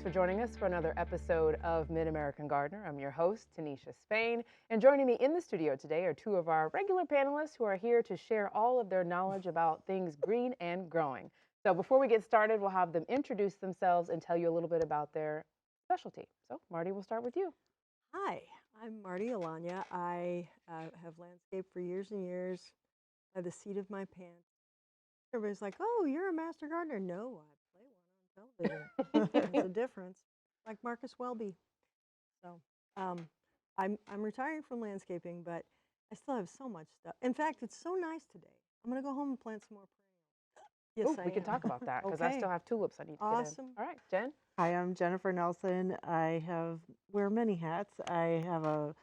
for joining us for another episode of Mid-American Gardener. I'm your host, Tinisha Spain, and joining me in the studio today are two of our regular panelists who are here to share all of their knowledge about things green and growing. So before we get started, we'll have them introduce themselves and tell you a little bit about their specialty. So Martie, we'll start with you. Hi, I'm Martie Alanya. I have landscaped for years and years by the seat of my pants. Everybody's like, "Oh, you're a master gardener." No, I play one on television. There's a difference, like Marcus Welby. So I'm retiring from landscaping, but I still have so much stuff. In fact, it's so nice today. I'm gonna go home and plant some more perennials. Yes, Oh, we can talk about that because I still have tulips I need to get in. Awesome. All right, Jen. Hi, I'm Jennifer Nelson. Wear many hats. I have a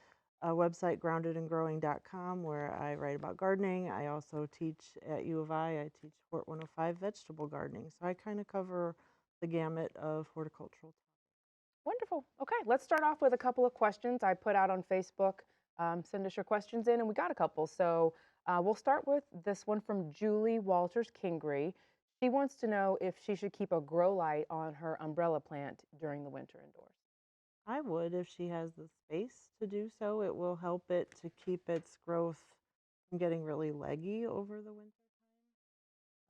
website, groundedandgrowing.com, where I write about gardening. I also teach at U of I teach Hort 105 vegetable gardening. So I kind of cover the gamut of horticultural. Wonderful. Okay, let's start off with a couple of questions I put out on Facebook. Send us your questions in, and we got a couple. So we'll start with this one from Julie Walters Kingery. She wants to know if she should keep a grow light on her umbrella plant during the winter indoors. I would if she has the space to do so. It will help it to keep its growth from getting really leggy over the winter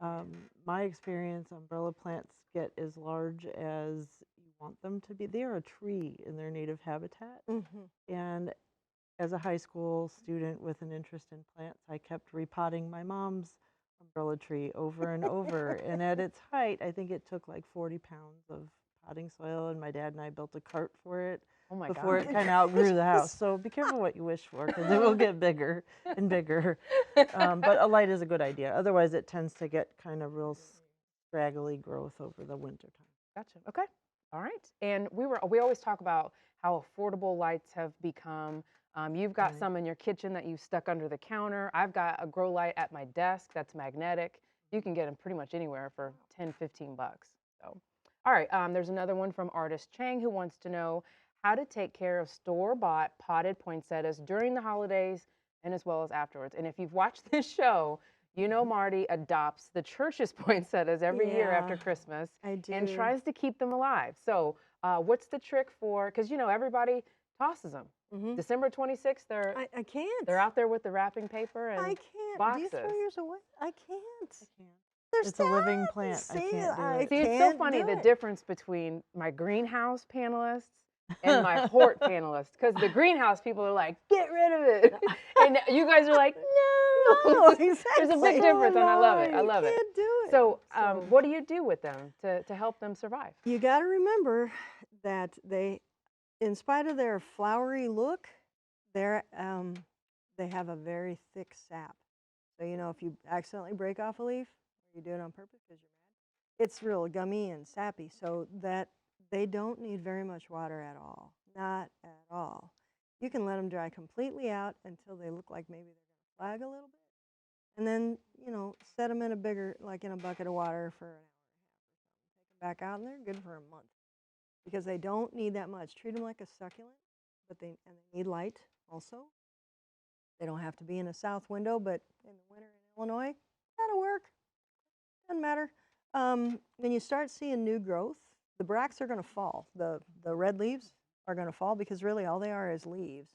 time. My experience, umbrella plants get as large as you want them to be. They're a tree in their native habitat. And as a high school student with an interest in plants, I kept repotting my mom's umbrella tree over and over. And at its height, I think it took like 40 pounds of potting soil, and my dad and I built a cart for it before it kind of outgrew the house. So be careful what you wish for, because it will get bigger and bigger. But a light is a good idea. Otherwise, it tends to get kind of real scraggly growth over the winter time. Gotcha. Okay. All right. And we always talk about how affordable lights have become. You've got some in your kitchen that you stuck under the counter. I've got a grow light at my desk that's magnetic. You can get them pretty much anywhere for 10, 15 bucks. So, all right. There's another one from Artist Chang who wants to know how to take care of store-bought potted poinsettias during the holidays and as well as afterwards. And if you've watched this show, you know Martie adopts the church's poinsettias every year after Christmas and tries to keep them alive. So what's the trick for, because everybody tosses them. December 26th, I can't. They're out there with the wrapping paper and I can't. boxes. Do you throw yours away? I can't. It's a living plant. See, I can't do it. See, it's so funny the difference between my greenhouse panelists and my Hort panelists, because the greenhouse people are like, get rid of it. And you guys are like, no. Exactly. There's a big difference, and I love it. I love it. You can't do it. So what do you do with them to help them survive? You got to remember that they, in spite of their flowery look, they have a very thick sap. So, if you accidentally break off a leaf, or you do it on purpose because you're mad, it's real gummy and sappy. So that they don't need very much water at all. Not at all. You can let them dry completely out until they look like maybe they're going to flag a little bit. And then, set them in a bigger, like in a bucket of water for an hour and a half or something. Take them back out, and they're good for a month because they don't need that much. Treat them like a succulent, but they need light also. They don't have to be in a south window, but in the winter in Illinois, that'll work. Doesn't matter. When you start seeing new growth, the bracts are going to fall. The red leaves are going to fall because really all they are is leaves,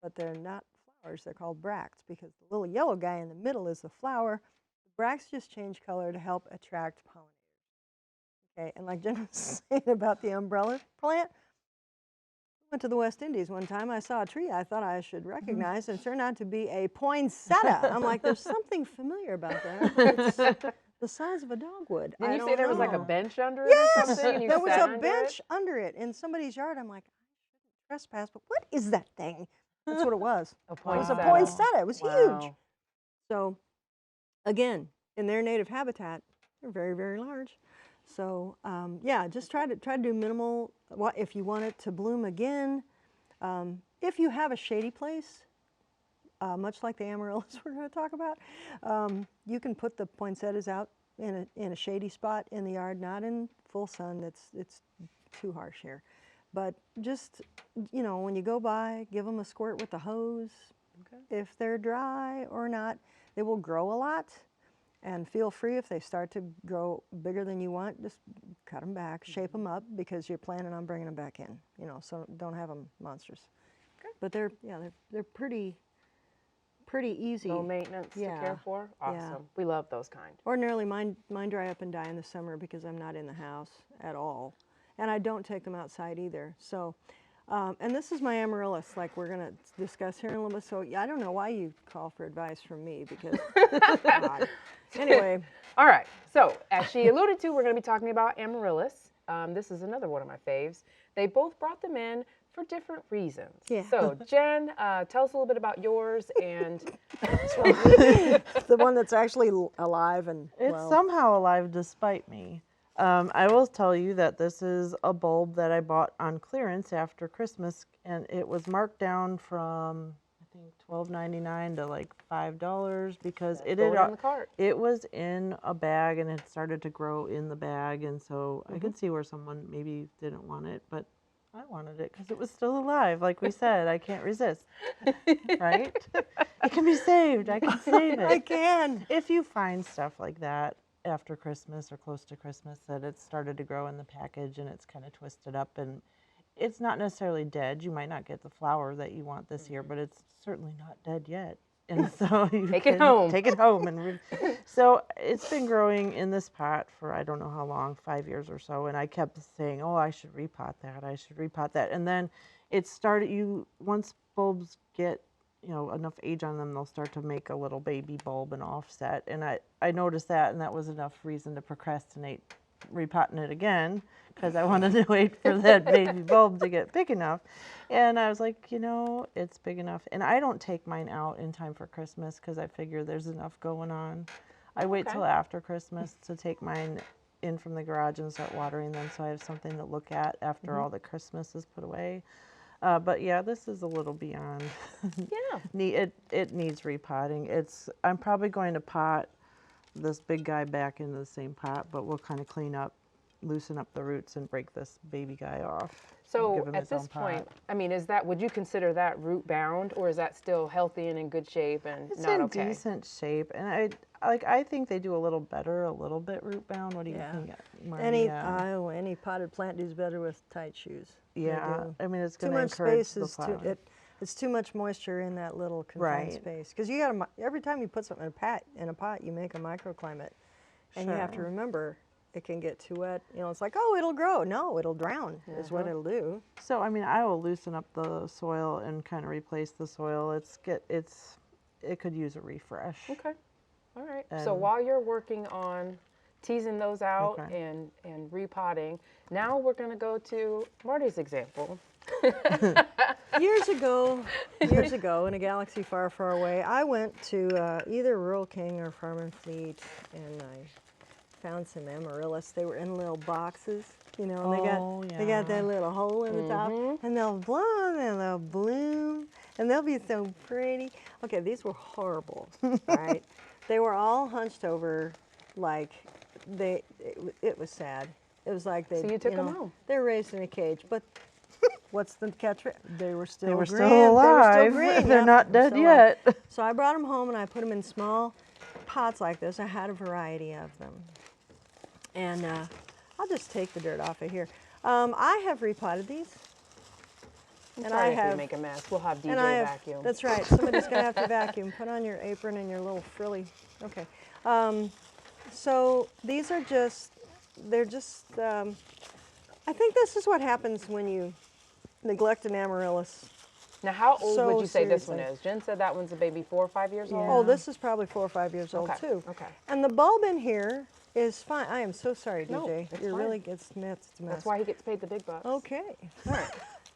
but they're not flowers. They're called bracts because the little yellow guy in the middle is the flower. The bracts just change color to help attract pollinators. Okay, and like Jen was saying about the umbrella plant, I went to the West Indies one time. I saw a tree I thought I should recognize, and it turned out to be a poinsettia. I'm like, there's something familiar about that. It's the size of a dogwood. Did you say there was like a bench under it Yes, or something? there was a bench under it in somebody's yard. I'm like, I shouldn't trespass, but what is that thing? That's what it was. A It was poinsettia. a poinsettia. It was huge. Wow. So, again, in their native habitat, they're very, very large. So, yeah, just try to do minimal. If you want it to bloom again, if you have a shady place, much like the amaryllis we're going to talk about, you can put the poinsettias out in a shady spot in the yard, not in full sun. It's too harsh here. But just, when you go by, give them a squirt with the hose. Okay. If they're dry or not, they will grow a lot. And feel free if they start to grow bigger than you want, just cut them back, shape them up because you're planning on bringing them back in. You know, so don't have them monstrous. Okay. But they're pretty easy. Low maintenance to care for. Awesome. We love those kind. Ordinarily, mine dry up and die in the summer because I'm not in the house at all, and I don't take them outside either. So. And this is my amaryllis, like we're going to discuss here in a little bit. So I don't know why you call for advice from me because, God. Anyway. All right. So as she alluded to, we're going to be talking about amaryllis. This is another one of my faves. They both brought them in for different reasons. Yeah. So Jen, tell us a little bit about yours and the one that's actually alive and it's somehow alive despite me. I will tell you that this is a bulb that I bought on clearance after Christmas, and it was marked down from I think $12.99 to like $5 because in the cart. it was in a bag and it started to grow in the bag, and so I could see where someone maybe didn't want it, but I wanted it because it was still alive. Like we said, I can't resist, right? It can be saved. I can save it. I can. If you find stuff like that after Christmas or close to Christmas that it's started to grow in the package and it's kind of twisted up and it's not necessarily dead, you might not get the flower that you want this year, but it's certainly not dead yet. And so you Take it home. Take it home. And so it's been growing in this pot for I don't know how long, 5 years or so. And I kept saying, oh, I should repot that. I should repot that. And then it started, once bulbs get enough age on them, they'll start to make a little baby bulb and offset. And I noticed that, and that was enough reason to procrastinate repotting it again because I wanted to wait for that baby bulb to get big enough. And I was like, it's big enough. And I don't take mine out in time for Christmas because I figure there's enough going on. I wait till after Christmas to take mine in from the garage and start watering them so I have something to look at after all the Christmas is put away. But yeah, this is a little beyond. Yeah. It needs repotting. I'm probably going to pot this big guy back into the same pot, but we'll kind of loosen up the roots and break this baby guy off. So at this point, I mean, would you consider that root bound, or is that still healthy and in good shape and it's not in okay? decent shape, and I think they do a little bit root bound. What do you think, Marty? Any potted plant does better with tight shoes. Yeah, I mean it's going to to encourage space the flower. It's too much moisture in that little confined space because you got every time you put something in a pot, you make a microclimate, and you have to remember. It can get too wet. It's like, oh, it'll grow. No, it'll drown is what it'll do. So, I mean, I will loosen up the soil and kind of replace the soil. It could use a refresh. Okay. All right. So while you're working on teasing those out and repotting, now we're going to go to Marty's example. Years ago, in a galaxy far, far away, I went to either Rural King or Farm and Fleet, and I found some amaryllis. They were in little boxes, and they got that little hole in the top, and they'll bloom and they'll bloom, and they'll be so pretty. Okay, these were horrible, right? They were all hunched over, like it was sad. It was like So you took them home. They're raised in a cage, but what's the catch? They were still green. Still alive. They were still green. They're not dead yet. So I brought them home and I put them in small pots like this. I had a variety of them. And I'll just take the dirt off of here. I have repotted these. And I have make a mess. We'll have DJ vacuum. That's right. Somebody's going to have to vacuum. Put on your apron and your little frilly. Okay. So these are they're just, I think this is what happens when you neglect an amaryllis. Now, how old would you say this one seriously. is? Jen said that one's a baby 4 or 5 years old? Oh, this is probably 4 or 5 years old, too. Okay. And the bulb in here is fine. I am so sorry, DJ. No, it's fine. Really it's a mess. That's why he gets paid the big bucks. Okay. All right.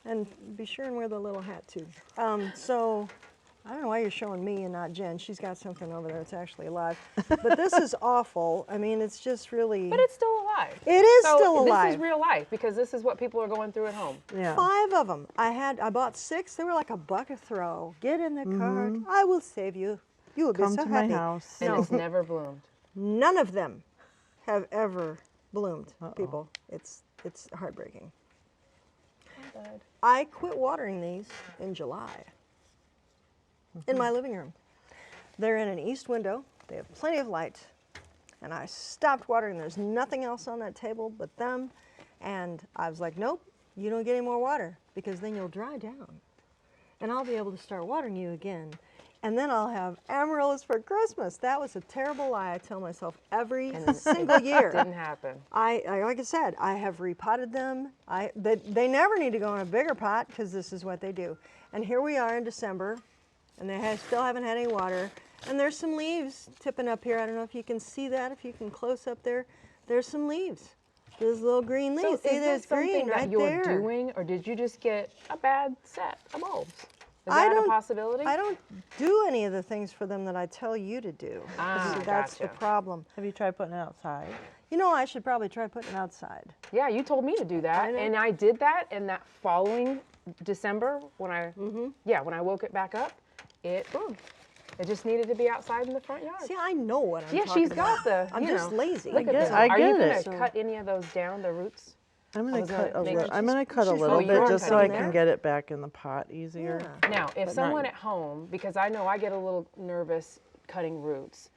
And be sure and wear the little hat, too. So I don't know why you're showing me and not Jen. She's got something over there that's actually alive. But this is awful. I mean, it's just really... But it's still alive. It is still alive. This is real life because this is what people are going through at home. Yeah. 5 of them. I bought 6. They were like a buck a throw. Get in the cart. I will save you. You will be Come so to happy. my house. And it's never bloomed. None of them have ever bloomed, people. It's heartbreaking. I quit watering these in July in my living room. They're in an east window. They have plenty of light. and I stopped watering. There's nothing else on that table but them. And I was like, nope, you don't get any more water because then you'll dry down. And I'll be able to start watering you again. And then I'll have amaryllis for Christmas. That was a terrible lie I tell myself every single year. Didn't happen. I like I said, I have repotted them. They never need to go in a bigger pot because this is what they do. And here we are in December, and they still haven't had any water. And there's some leaves tipping up here. I don't know if you can see that. If you can close up there, there's some leaves. There's little green leaves. So See, is there's this something green that right you're there. doing, or did you just get a bad set of bulbs? Is I that a don't- possibility? I don't do any of the things for them that I tell you to do. Ah, See, that's the gotcha. problem. Have you tried putting it outside? You know, I should probably try putting it outside. Yeah, you told me to do that, know. and I did that. And that following December, when I when I woke it back up, it bloomed. It just needed to be outside in the front yard. See, I know what I'm Yeah, talking she's about. got the. I'm you just know, lazy. Look at this. I Are you get gonna it. cut any of those down, the roots? I'm I gonna was gonna cut a make- little. I'm gonna cut a she's little Oh, you bit are just so cutting I there? can get it back in the pot easier. Yeah. Now, if But not- someone at home, because I know I get a little nervous cutting roots,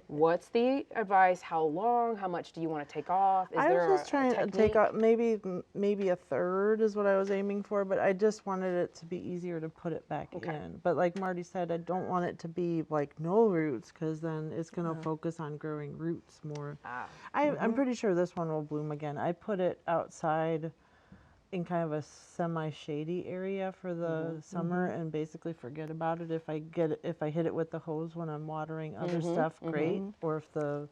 what's the advice? How long? How much do you want to take off? Is I there was just a trying to technique? take out maybe a third is what I was aiming for, but I just wanted it to be easier to put it back Okay. in. But like Marty said, I don't want it to be like no roots because then it's gonna focus on growing roots more. Ah, I'm pretty sure this one will bloom again. I put it outside in kind of a semi-shady area for the summer and basically forget about it. If I hit it with the hose when I'm watering other stuff, great. Or if the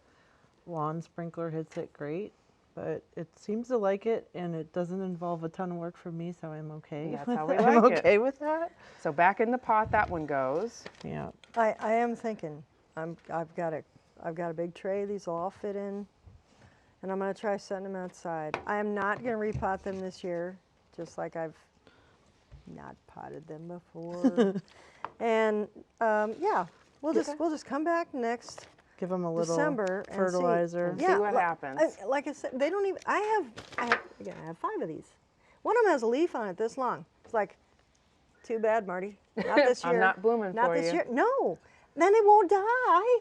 lawn sprinkler hits it, great. But it seems to like it, and it doesn't involve a ton of work for me, so I'm okay. That's how we I'm like it. okay with that. so back in the pot that one goes. Yeah. I am thinking. I've got a big tray. These will all fit in, and I'm going to try setting them outside. I am not going to repot them this year, just like I've not potted them before. And yeah, we'll just come back next Give them a little December and fertilizer. See what happens. Like I said, they don't even. I have 5 of these. One of them has a leaf on it this long. It's like, too bad, Marty. Not this year. I'm not blooming Not for this you. year. No. Then it won't die.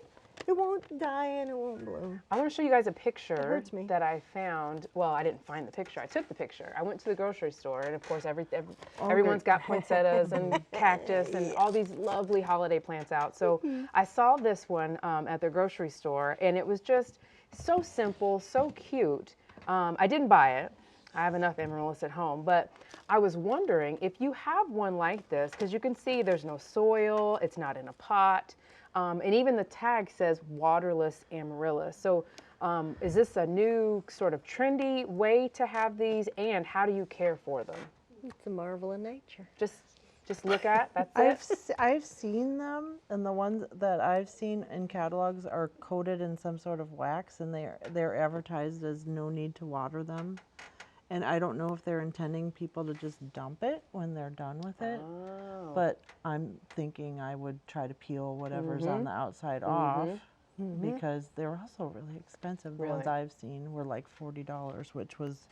It won't die and it won't bloom. I want to show you guys a picture hurts me. that I found. Well, I didn't find the picture. I took the picture. I went to the grocery store, and of course, everyone's got poinsettias and cactus and all these lovely holiday plants out. So I saw this one at the grocery store, and it was just so simple, so cute. I didn't buy it. I have enough amaryllis at home, but I was wondering if you have one like this, because you can see there's no soil, it's not in a pot. And even the tag says waterless amaryllis. So is this a new sort of trendy way to have these, and how do you care for them? It's a marvel in nature. Just look at, that's it? I've seen them, and the ones that I've seen in catalogs are coated in some sort of wax, and they're advertised as no need to water them. And I don't know if they're intending people to just dump it when they're done with it. Oh. But I'm thinking I would try to peel whatever's on the outside off because they're also really expensive. The ones Really? I've seen were like $40, which was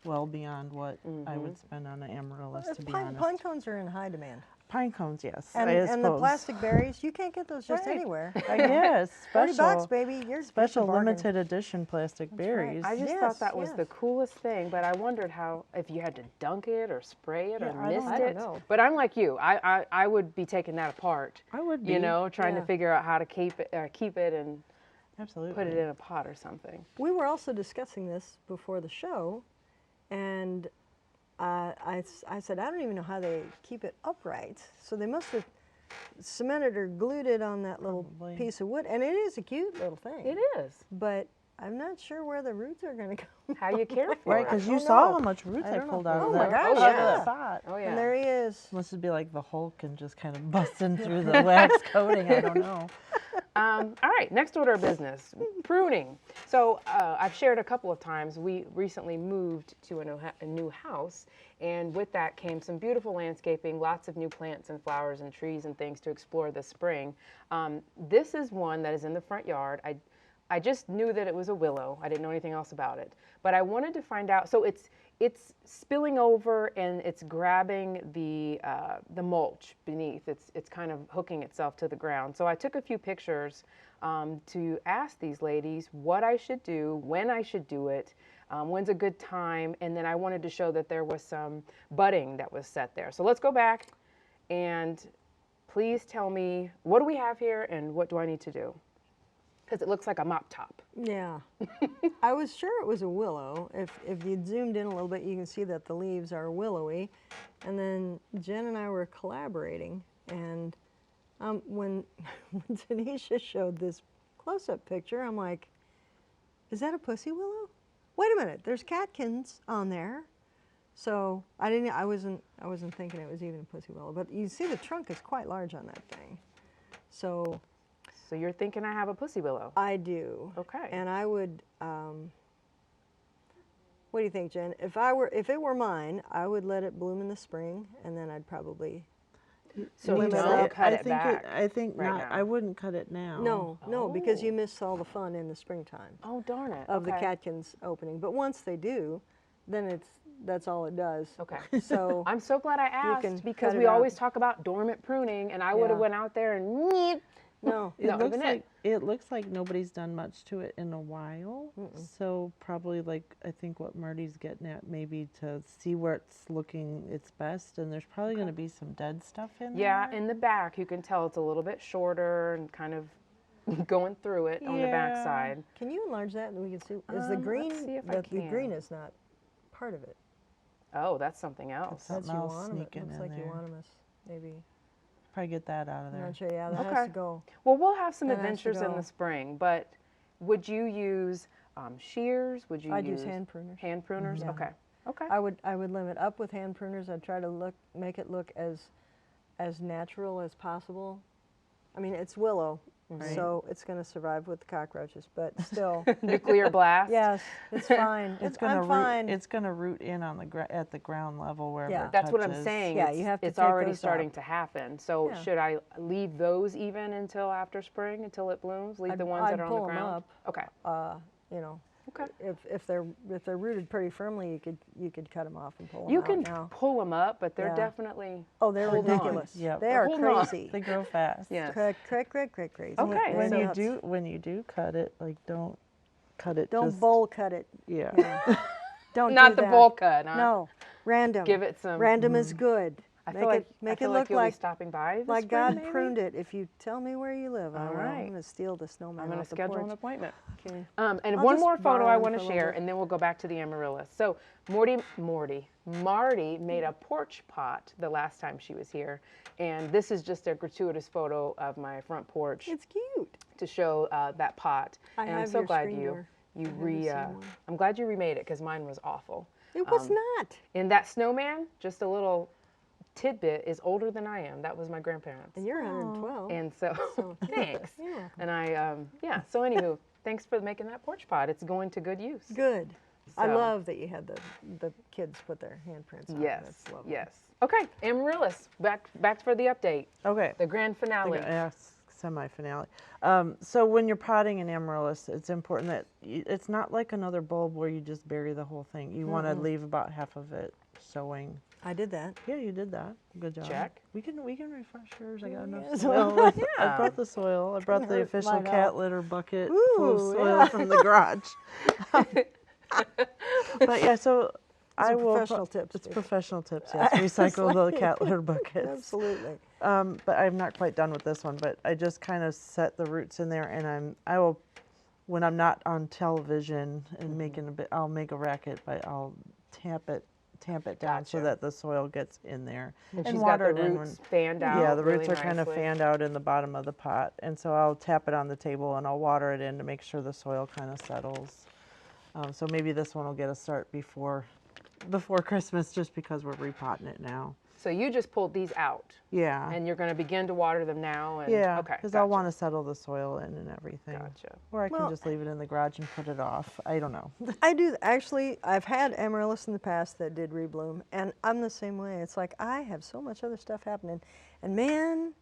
well beyond what I would spend on an amaryllis, to be honest. Pine cones are in high demand. Pine cones, yes. And, I and the suppose. plastic berries, you can't get those just Right. anywhere. I guess $40, special, baby. You're special it's a bargain. limited edition plastic right. berries. I just Yes, thought that was yes. the coolest thing, but I wondered if you had to dunk it or spray it or Yeah, mist I don't it. know. But I'm like you. I would be taking that apart. I would be. You know, trying to Yeah. figure out how to keep it and Absolutely. put it in a pot or something. We were also discussing this before the show, and I said, I don't even know how they keep it upright. So they must have cemented or glued it on that little Probably. piece of wood. And it is a cute little thing. It is. But I'm not sure where the roots are going to come. How you care for Right, it. because I you don't saw know. how much roots I I don't know. pulled out Oh of my that, gosh, out of yeah. that pot. Oh yeah. And there he is. Must be like the Hulk and just kind of busting through the wax coating. I don't know. All right, next order of business, pruning. So I've shared a couple of times, we recently moved to a new house, and with that came some beautiful landscaping, lots of new plants and flowers and trees and things to explore this spring. This is one that is in the front yard. I I just knew that it was a willow. I didn't know anything else about it. But I wanted to find out. So it's spilling over and it's grabbing the mulch beneath. It's kind of hooking itself to the ground. So I took a few pictures to ask these ladies what I should do, when I should do it, when's a good time, and then I wanted to show that there was some budding that was set there. So let's go back and please tell me, what do we have here and what do I need to do? Because it looks like a mop top. Yeah. I was sure it was a willow. If you'd zoomed in a little bit, you can see that the leaves are willowy. And then Jen and I were collaborating, and when Tinisha showed this close-up picture, I'm like, is that a pussy willow? Wait a minute, there's catkins on there. So I wasn't thinking it was even a pussy willow, but you see the trunk is quite large on that thing. So you're thinking I have a pussy willow? I do. Okay. And I would, what do you think, Jen? If it were mine, I would let it bloom in the spring, and then I'd probably So limit don't it. cut it back. I think right not. now. I wouldn't cut it now. No, because you miss all the fun in the springtime Oh, darn it. of the Okay. catkins opening. But once they do, then that's all it does. Okay. So I'm so glad I can asked because cut we it out. always talk about dormant pruning, and I would have Yeah. went out there and no, that would've been it. It looks like nobody's done much to it in a while. So probably like I think what Marty's getting at, maybe to see where it's looking its best, and there's probably going to be some dead stuff in Yeah, there. in the back you can tell it's a little bit shorter and kind of going through it on the back Yeah. side. Can you enlarge that and we can see? Is the Let's green? see if I The can. green is not part of it. Oh, that's something else. Something That's else euonymus. sneaking Looks in like there. euonymus, maybe. Probably get that out of I'm there. not sure. Yeah, that has Okay. to go. Well, we'll have some That has to adventures in go. the spring, but would you use shears? Would you I'd use use hand pruners. hand pruners? Yeah. Okay. Okay. I would limit up with hand pruners. I'd try to make it look as natural as possible. I mean, it's willow, Right. so it's going to survive with the cockroaches, but still, Nuclear blast. yes, it's fine. It's I'm gonna fine. root. It's gonna root in on the at the ground level wherever Yeah. it That's what I'm touches. saying. Yeah, it's, you have to it's take already those starting up. to happen. So Yeah. should I leave those even until after spring, until it blooms? Leave the ones I'd that are on pull the 'em ground? up. Okay. You know, Okay. if they're rooted pretty firmly, you could cut them off and pull them You out can now. pull them up, but they're Yeah. definitely Oh, they're hold on. ridiculous. Yep. They are Hold on. crazy. They grow fast. Yes. Crazy. Okay. When So when you do cut it, like don't cut it. don't just, bowl cut it. Yeah. Yeah. Don't Not do the that. bowl cut, huh? No, random. Give it some. Random is good. I make feel like it make I feel it like look you'll be like stopping by this like spring, God maybe? pruned it. If you tell me where you live, I will. right. I'm going to steal the snowman I'm going to off the schedule an porch. appointment. Okay. And I'll one just more photo borrow I them want for to a little share, bit. and then we'll go back to the amaryllis. So Marty made a porch pot the last time she was here, and this is just a gratuitous photo of my front porch It's cute. to show that pot. I and I'm have so your glad screen you door. I you have the same one. I'm glad you remade it because mine was awful. It was not. And that snowman, just a little tidbit, is older than I am. That was my grandparents. And you're 112. And so, thanks. You're welcome. And I, so anywho, thanks for making that porch pot. It's going to good use. Good. I So- love that you had the kids put their handprints on it. Yes, That's lovely. yes. Okay, amaryllis, back for the update, Okay. the grand finale. Yes, semi-finale. So when you're potting an amaryllis, it's important that it's not like another bulb where you just bury the whole thing. You want to leave about half of it showing. I did that. Yeah, you did that. Good job. Check. We can refresh yours. I got enough Yes. soil. I Yeah. brought the soil. I brought the hurt official mine cat out. litter bucket full Ooh, of soil yeah. from the garage. But yeah, so I will. professional tips, It's baby. professional tips. Yes, recycle the cat litter buckets. Absolutely. But I'm not quite done with this one. But I just kind of set the roots in there, and I will, when I'm not on television and making a bit, I'll make a racket, but I'll tamp it down so Gotcha. that the soil gets in there And and she's got water the it in roots fanned out. yeah, the really roots are kind of nicely. fanned out in the bottom of the pot, and so I'll tap it on the table and I'll water it in to make sure the soil kind of settles. So maybe this one will get a start before Christmas, just because we're repotting it now. So you just pulled these out, Yeah. and you're going to begin to water them now. And, Yeah, okay, because gotcha. I'll want to settle the soil in and everything. Gotcha. Or I can Well- just leave it in the garage and put it off. I don't know. I do. Actually, I've had amaryllis in the past that did rebloom, and I'm the same way. It's like I have so much other stuff happening, and man,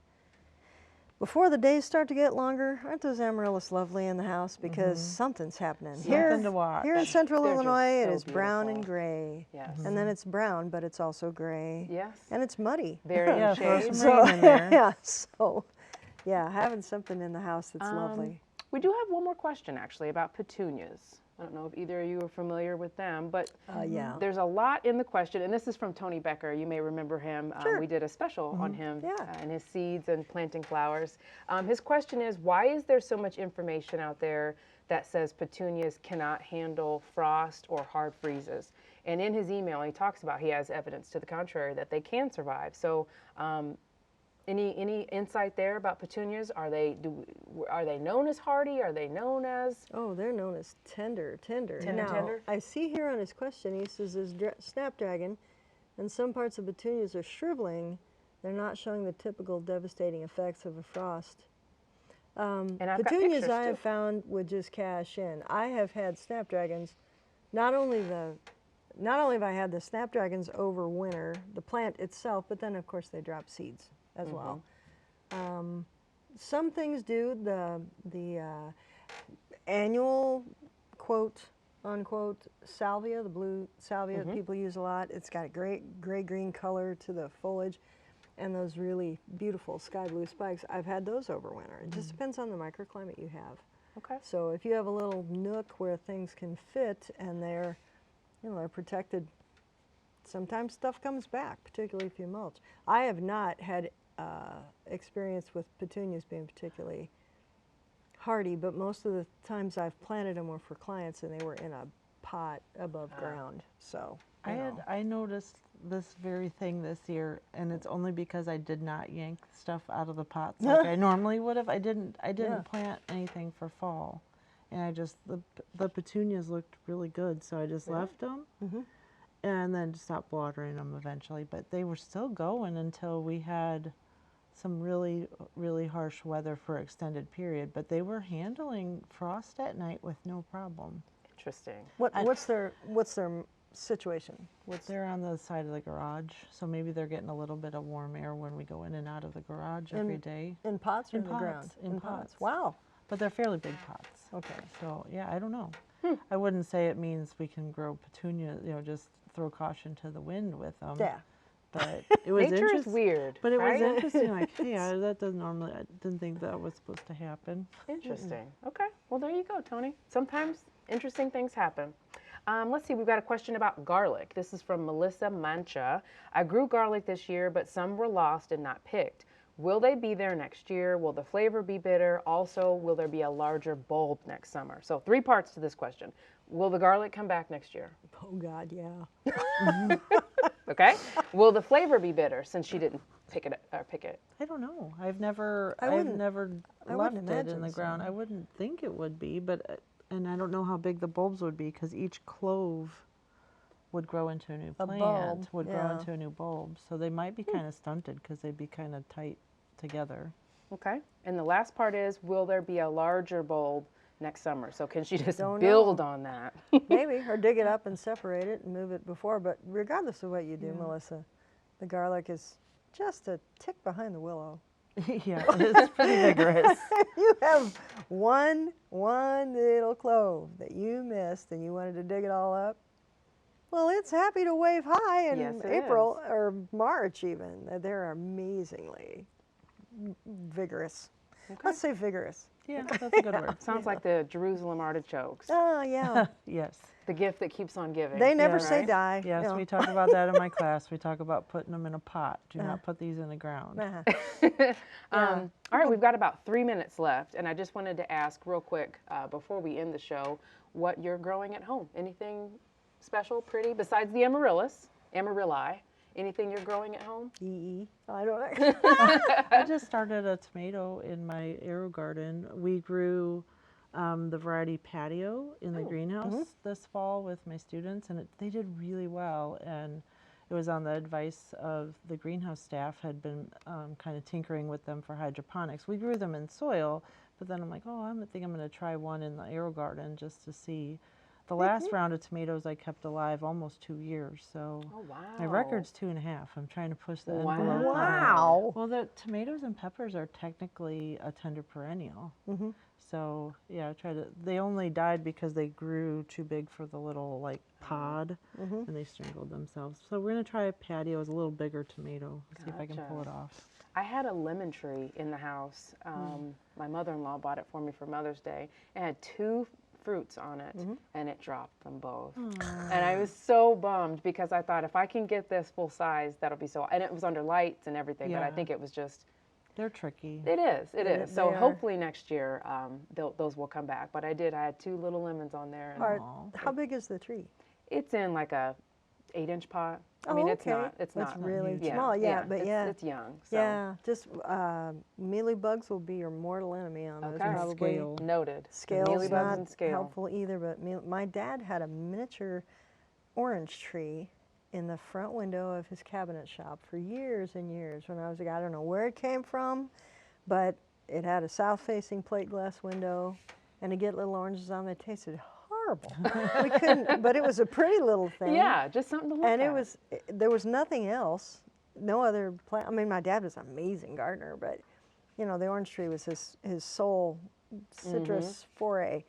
Before the days start to get longer, aren't those amaryllis lovely in the house? Because something's happening. Here, Something to watch. here in central They're just Illinois, it so is brown and beautiful. gray. Yes. And then it's brown, but it's also gray. Yes. And it's muddy. Varying Yeah, throw shades. some rain in there. yeah, so, yeah, having something in the house that's lovely. We do have one more question actually about petunias. I don't know if either of you are familiar with them, but Yeah. there's a lot in the question, and this is from Tony Becker. You may remember him. Sure. We did a special on him Yeah. and his seeds and planting flowers. His question is, why is there so much information out there that says petunias cannot handle frost or hard freezes? And in his email, he talks about he has evidence to the contrary that they can survive. So any insight there about petunias? Are they known as hardy? Are they known as Oh, they're known as tender. Tender. Now, I see here on his question, he says his snapdragon and some parts of petunias are shriveling. They're not showing the typical devastating effects of a frost. And I've got Petunias pictures, I have too. found would just cash in. I have had snapdragons, not only have I had the snapdragons over winter, the plant itself, but then of course they drop seeds as well. Some things do. The annual quote unquote salvia, the blue salvia that people use a lot. It's got a great gray-green color to the foliage, and those really beautiful sky blue spikes. I've had those over winter. It just depends on the microclimate you have. Okay. So if you have a little nook where things can fit and they're protected, sometimes stuff comes back, particularly if you mulch. I have not had experience with petunias being particularly hardy, but most of the times I've planted them were for clients and they were in a pot above ground. So I noticed this very thing this year, and it's only because I did not yank stuff out of the pots like I normally would have. I didn't plant anything for fall, and I just the petunias looked really good, so I just left them, and then stopped watering them eventually. But they were still going until we had some really harsh weather for an extended period. But they were handling frost at night with no problem. Interesting. what's their situation? They're on the side of the garage, so maybe they're getting a little bit of warm air when we go in and out of the garage every day. In pots or In in the ground? pots, in pots. Wow. But they're fairly big pots. Okay. So yeah, I don't know. I wouldn't say it means we can grow petunias, just throw caution to the wind with them. Yeah. But it was Nature is interesting. weird, But it right? was interesting. Like, yeah, that doesn't normally. I didn't think that was supposed to happen. Interesting. Okay. Well, there you go, Tony. Sometimes interesting things happen. Let's see, we've got a question about garlic. This is from Melissa Mancha. I grew garlic this year, but some were lost and not picked. Will they be there next year? Will the flavor be bitter? Also, will there be a larger bulb next summer? So 3 parts to this question. Will the garlic come back next year? Oh God, yeah. Okay. Will the flavor be bitter since she didn't pick it? I don't know. I've never wouldn't left it in imagine the ground. so. I wouldn't think it would be, but and I don't know how big the bulbs would be because each clove would grow into a new plant, bulb, would grow yeah. into a new bulb. So they might be kind of stunted because they'd be kind of tight together. Okay. And the last part is, will there be a larger bulb next summer? So can she just Don't build know. on that? Maybe, or dig it up and separate it and move it before. But regardless of what you do, Melissa, the garlic is just a tick behind the willow. Yeah, it's pretty vigorous. You have one little clove that you missed and you wanted to dig it all up. Well, it's happy to wave high in Yes, it April or March even. They're amazingly vigorous. Okay. Let's say vigorous. Yeah, that's a good word. Sounds like the Jerusalem artichokes, Oh, yeah. Yes. the gift that keeps on giving. They never Yeah, say right? die. Yes, you know. we talk about that in my class. We talk about putting them in a pot. Do not put these in the ground. Uh-huh. All right, we've got about 3 minutes left, and I just wanted to ask real quick before we end the show what you're growing at home. Anything special, pretty, besides the amarylli? Anything you're growing at home? I don't know. I just started a tomato in my arrow garden. We grew the variety patio in the greenhouse this fall with my students, and they did really well. And it was on the advice of the greenhouse staff, had been kind of tinkering with them for hydroponics. We grew them in soil, but then I'm like, oh, I think I'm going to try one in the arrow garden just to see. The last round of tomatoes I kept alive almost 2 years, so Oh, wow. my record's 2.5. I'm trying to push the envelope. Wow. Well, the tomatoes and peppers are technically a tender perennial. Mm-hmm. So yeah, I tried to. They only died because they grew too big for the little like pod, Mm-hmm. and they strangled themselves. So we're gonna try a patio as a little bigger tomato. See if I can pull it off. I had a lemon tree in the house. My mother-in-law bought it for me for Mother's Day. It had 2 fruits on it, and it dropped them both. And I was so bummed because I thought if I can get this full size, that'll be so. And it was under lights and everything, but I think it was just. They're tricky. It is. It is. So are. hopefully next year those will come back. But I had 2 little lemons on there. And How big is the tree? it's in like a 8-inch pot. I Oh, mean, okay. it's That's not really yeah, small. Yeah, but it's young. So. Yeah, just mealybugs will be your mortal enemy on those. Okay. Probably. Scale. Noted. Scale's Mealybugs not and scale. helpful either, but my dad had a miniature orange tree in the front window of his cabinet shop for years and years when I was a kid. I don't know where it came from, but it had a south-facing plate glass window, and to get little oranges on it tasted horrible. We couldn't, but it was a pretty little thing. Yeah, just something to look And at. there was nothing else, no other plant. I mean, my dad was an amazing gardener, but you know, the orange tree was his sole citrus foray,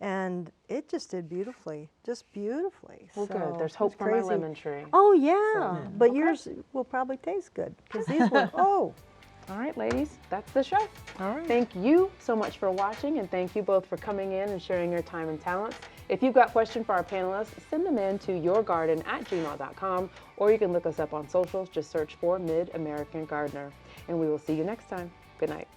and it just did beautifully, just beautifully. Well, So good. There's it's hope for my crazy. lemon tree. Oh yeah, So, but okay. yours will probably taste good because these were All right, ladies, that's the show. All right. Thank you so much for watching, and thank you both for coming in and sharing your time and talents. If you've got questions for our panelists, send them in to yourgarden@gmail.com, or you can look us up on socials. Just search for Mid-American Gardener. And we will see you next time. Good night.